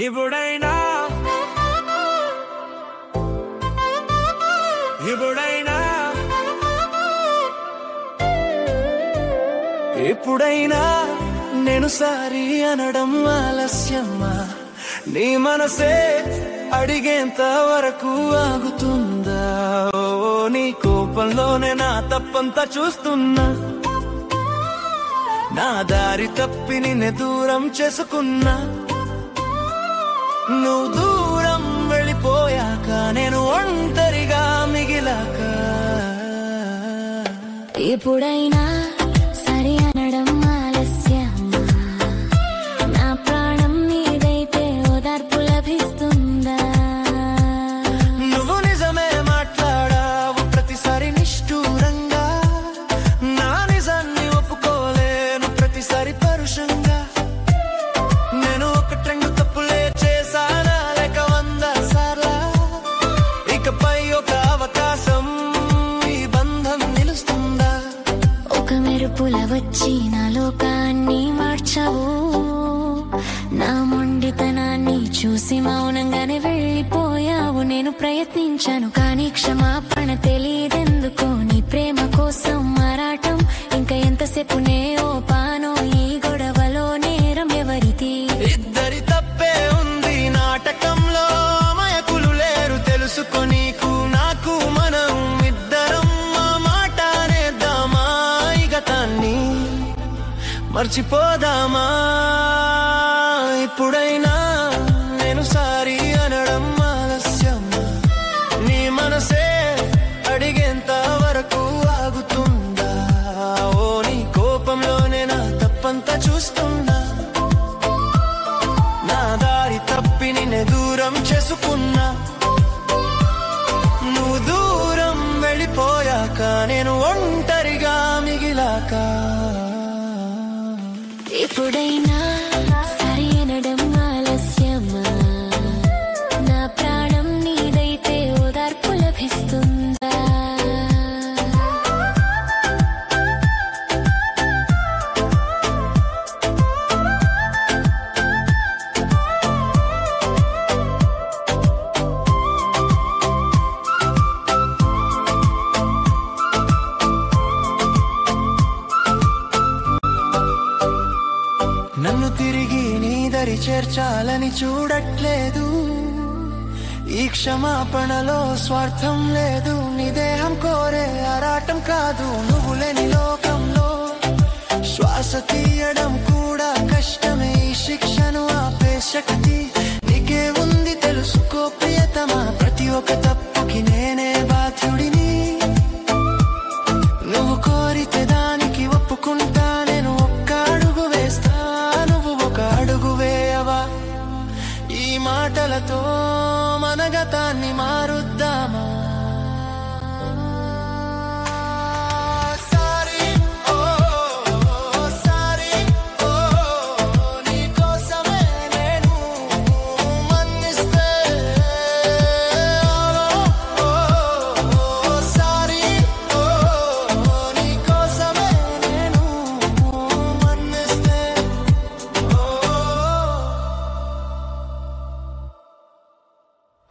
ఇప్పుడైనా ఇప్పుడైనా ఎప్పుడైనా నేను సారీ అనడం ఆలస్యమా? నీ మనసే అడిగేంత వరకు ఆగుతుందా? ఓ నీ కోపంలోనే నా తప్పంతా చూస్తున్నా. నా దారి తప్పి నిన్ను దూరం చేసుకున్నా. నువ్వు దూరం వెళ్ళిపోయాక నేను ఒంటరిగా మిగిలాక ఎప్పుడైనా సరి అనడం ఆలస్యమా? నా ప్రాణం నీదైతే ఓదార్పు లభిస్తుందా? నువ్వు నిజమే మాట్లాడావు ప్రతిసారి నిష్ఠూరంగా. నా నిజాన్ని ఒప్పుకోలేను ప్రతిసారి పరుషంగా. నేను ఒకటి రెండు తప్పులే చేశానా లేక 100 సార్లా? ఇకపై ఒక అవకాశం ఈ బంధం నిలుస్తుందా? ఒక మెరుపుల వచ్చి నా లోకాన్ని మార్చావు. నా మొండితనాన్ని చూసి మౌనంగానే వెళ్ళిపోయావు. నేను ప్రయత్నించాను కానీ క్షమాపణ తెలియదెందుకో. నీ ప్రేమ కోసం మారాటం ఇంకా ఎంతసేపు నే ఓపానో. ఈ గొడవలో నేరం ఎవరిది? ఇద్దరి తప్పే ఉంది నాటకంలో. అమాయకులు లేరు తెలుసుకో. నీకు నాకు మనం ఇద్దరం మా మాట అనేద్దామా? ఈ గతాన్ని మర్చిపోదామా? ఇప్పుడైనా నేను సారీ అనడం ఆలస్యమా? నీ మనసే అడిగేంత వరకు ఆగుతుందా? ఓ నీ కోపంలోనే నా తప్పంతా చూస్తున్నా. నా దారి తప్పి నిన్ను దూరం చేసుకున్నా. నువ్వు దూరం వెళ్ళిపోయాక నేను ఒంటరిగా మిగిలాక ఎప్పుడైనా సరి అనడం ఆలస్యమా? నా ప్రాణం నీదైతే ఓదార్పు లభిస్తుందా? నన్ను తిరిగి నీ దరి చేర్చాలని చూడట్లేదు. ఈ క్షమాపణలో స్వార్థం లేదు. నీ దేహం కోరే ఆరాటం కాదు. నువ్వు లేని లోకంలో శ్వాస తీయడం కూడా కష్టమే. ఈ శిక్షను ఆపే శక్తి నీకే ఉంది తెలుసుకో ప్రియతమా. ప్రతి ఒక్క తప్పుకి నేనే బాధ్యుడిని. నువ్వు కోరితే దానికి ఒప్పుకుంటా. నేను ఒక్క అడుగు వేస్తా, నువ్వు ఒక అడుగు వేయవా? ఈ మాటలతో మన గతాన్ని